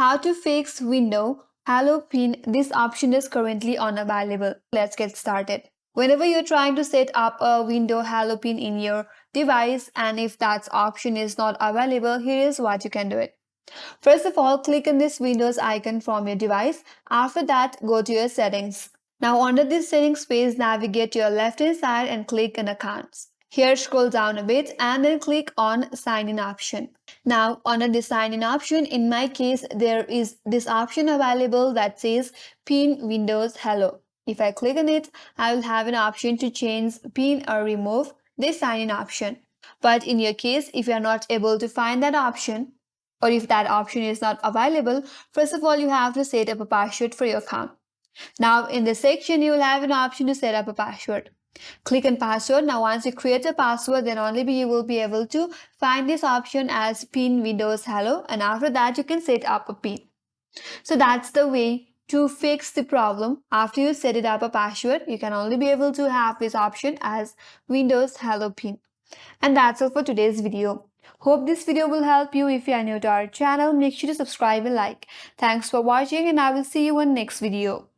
how to fix window hello pin. This option is currently unavailable. Let's get started. Whenever you're trying to set up a window hello pin in your device and if that option is not available, here is what you can do it. First of all, click on this Windows icon from your device. After that, go to your settings. Now under this settings page, navigate to your left hand side and click on accounts. Here scroll down a bit and then click on sign in option. Now under the sign in option, in my case there is this option available that says pin Windows hello. If I click on it, I will have an option to change pin or remove this sign in option. But in your case, if you are not able to find that option, or if that option is not available, first of all you have to set up a password for your account. Now in this section you will have an option to set up a password. Click on password. Now once you create a password, then only you will be able to find this option as pin Windows hello, and after that you can set up a pin. So that's the way to fix the problem. After you set it up a password, you can only be able to have this option as Windows hello pin. And that's all for today's video. Hope this video will help you. If you are new to our channel, make sure to subscribe and like. Thanks for watching and I will see you in next video.